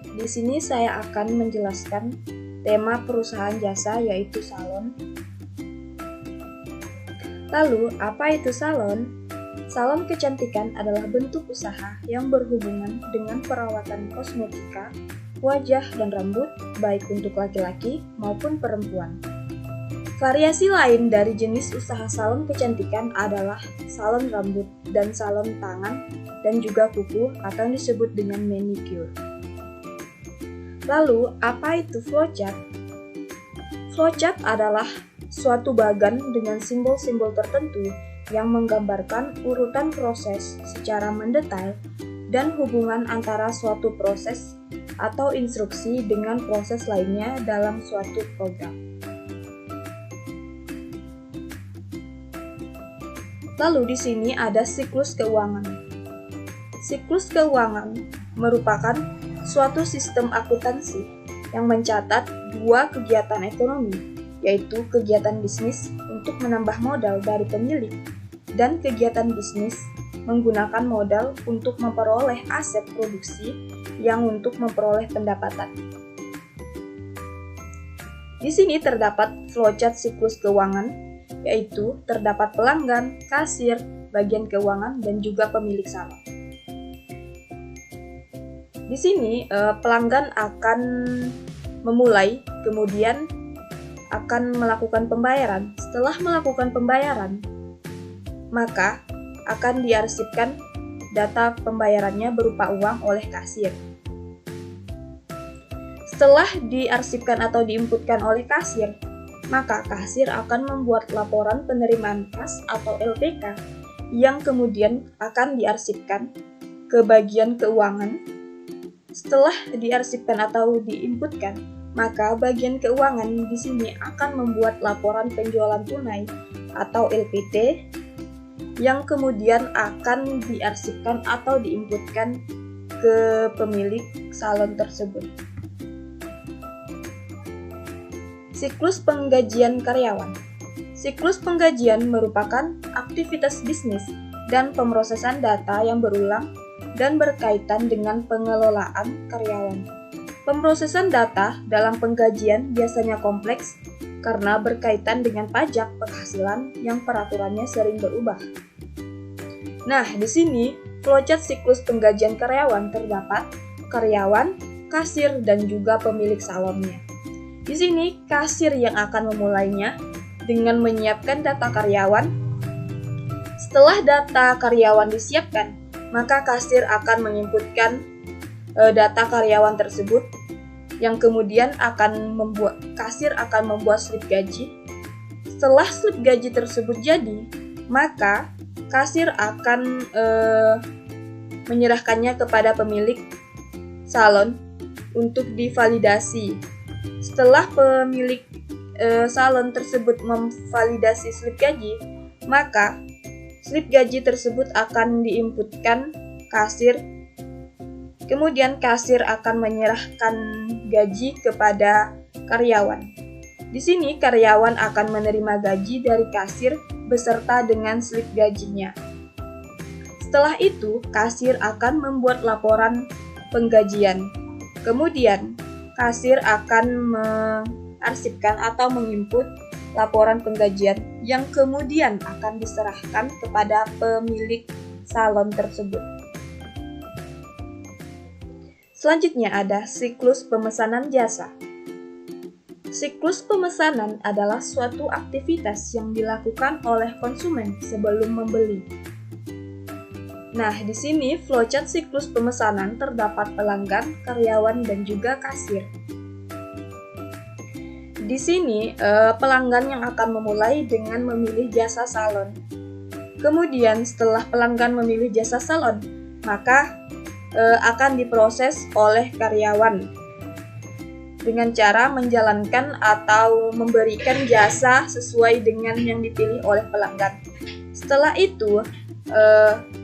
Di sini saya akan menjelaskan tema perusahaan jasa yaitu salon. Lalu, apa itu salon? Salon kecantikan adalah bentuk usaha yang berhubungan dengan perawatan kosmetika, wajah dan rambut, baik untuk laki-laki maupun perempuan. Variasi lain dari jenis usaha salon kecantikan adalah salon rambut dan salon tangan dan juga kuku atau yang disebut dengan manicure. Lalu, apa itu flowchart? Flowchart adalah suatu bagan dengan simbol-simbol tertentu yang menggambarkan urutan proses secara mendetail dan hubungan antara suatu proses atau instruksi dengan proses lainnya dalam suatu program. Lalu di sini ada siklus keuangan. Siklus keuangan merupakan suatu sistem akuntansi yang mencatat dua kegiatan ekonomi, yaitu kegiatan bisnis untuk menambah modal dari pemilik dan kegiatan bisnis menggunakan modal untuk memperoleh aset produksi yang untuk memperoleh pendapatan. Di sini terdapat flowchart siklus keuangan, yaitu terdapat pelanggan, kasir, bagian keuangan, dan juga pemilik salon. Di sini pelanggan akan memulai, kemudian akan melakukan pembayaran. Setelah melakukan pembayaran, maka akan diarsipkan data pembayarannya berupa uang oleh kasir. Setelah diarsipkan atau diinputkan oleh kasir, maka kasir akan membuat laporan penerimaan kas atau LPK yang kemudian akan diarsipkan ke bagian keuangan. Setelah diarsipkan atau diinputkan, maka bagian keuangan di sini akan membuat laporan penjualan tunai atau LPT yang kemudian akan diarsipkan atau diinputkan ke pemilik salon tersebut. Siklus penggajian karyawan. Siklus penggajian merupakan aktivitas bisnis dan pemrosesan data yang berulang dan berkaitan dengan pengelolaan karyawan. Pemrosesan data dalam penggajian biasanya kompleks karena berkaitan dengan pajak penghasilan yang peraturannya sering berubah. Nah, di sini flowchart siklus penggajian karyawan terdapat karyawan, kasir, dan juga pemilik salonnya. Di sini kasir yang akan memulainya dengan menyiapkan data karyawan. Setelah data karyawan disiapkan, maka kasir akan menginputkan data karyawan tersebut yang kemudian kasir akan membuat slip gaji. Setelah slip gaji tersebut jadi, maka kasir akan menyerahkannya kepada pemilik salon untuk divalidasi. Setelah pemilik salon tersebut memvalidasi slip gaji, maka slip gaji tersebut akan diinputkan kasir. Kemudian kasir akan menyerahkan gaji kepada karyawan. Di sini karyawan akan menerima gaji dari kasir beserta dengan slip gajinya. Setelah itu, kasir akan membuat laporan penggajian. Kemudian, kasir akan mengarsipkan atau menginput laporan penggajian yang kemudian akan diserahkan kepada pemilik salon tersebut. Selanjutnya ada siklus pemesanan jasa. Siklus pemesanan adalah suatu aktivitas yang dilakukan oleh konsumen sebelum membeli. Nah, di sini flowchart siklus pemesanan terdapat pelanggan, karyawan, dan juga kasir. Di sini pelanggan yang akan memulai dengan memilih jasa salon. Kemudian setelah pelanggan memilih jasa salon, maka akan diproses oleh karyawan dengan cara menjalankan atau memberikan jasa sesuai dengan yang dipilih oleh pelanggan. Setelah itu,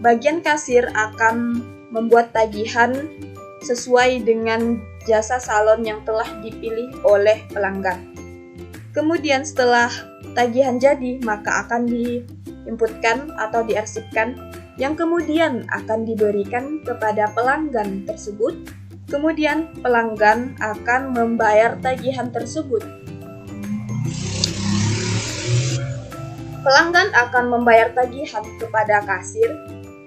bagian kasir akan membuat tagihan sesuai dengan jasa salon yang telah dipilih oleh pelanggan. Kemudian setelah tagihan jadi, maka akan diinputkan atau diarsipkan yang kemudian akan diberikan kepada pelanggan tersebut Kemudian pelanggan akan membayar tagihan tersebut. Pelanggan akan membayar tagihan kepada kasir,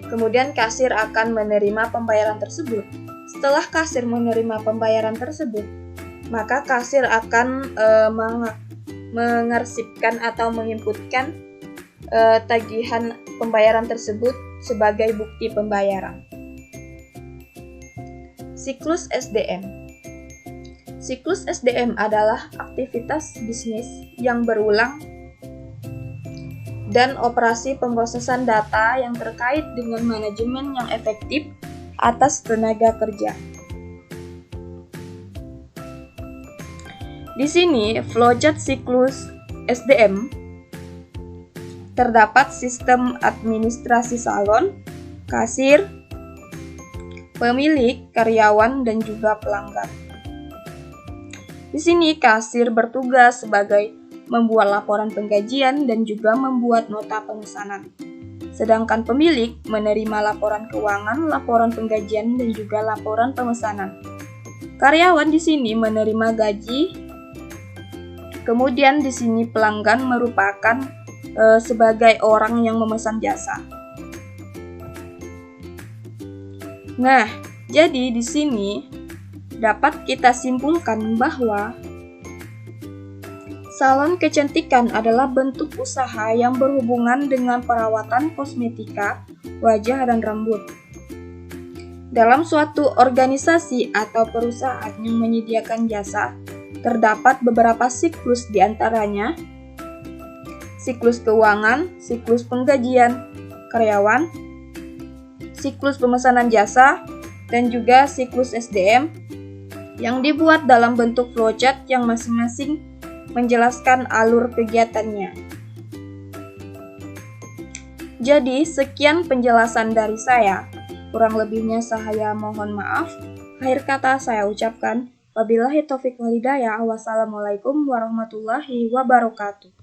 kemudian kasir akan menerima pembayaran tersebut. Setelah kasir menerima pembayaran tersebut, maka kasir akan mengarsipkan atau menginputkan tagihan pembayaran tersebut sebagai bukti pembayaran. Siklus SDM. Siklus SDM adalah aktivitas bisnis yang berulang dan operasi pemrosesan data yang terkait dengan manajemen yang efektif atas tenaga kerja. Di sini, flowchart siklus SDM terdapat sistem administrasi salon, kasir, pemilik, karyawan, dan juga pelanggan. Di sini kasir bertugas sebagai membuat laporan penggajian dan juga membuat nota pemesanan. Sedangkan pemilik menerima laporan keuangan, laporan penggajian, dan juga laporan pemesanan. Karyawan di sini menerima gaji. Kemudian di sini pelanggan merupakan sebagai orang yang memesan jasa. Nah, jadi di sini dapat kita simpulkan bahwa salon kecantikan adalah bentuk usaha yang berhubungan dengan perawatan kosmetika, wajah, dan rambut. Dalam suatu organisasi atau perusahaan yang menyediakan jasa, terdapat beberapa siklus diantaranya: siklus keuangan, siklus penggajian karyawan, siklus pemesanan jasa, dan juga siklus SDM yang dibuat dalam bentuk flowchart yang masing-masing menjelaskan alur kegiatannya. Jadi, sekian penjelasan dari saya. Kurang lebihnya saya mohon maaf. Akhir kata saya ucapkan, wabillahi taufiq wal hidayah. Wassalamualaikum warahmatullahi wabarakatuh.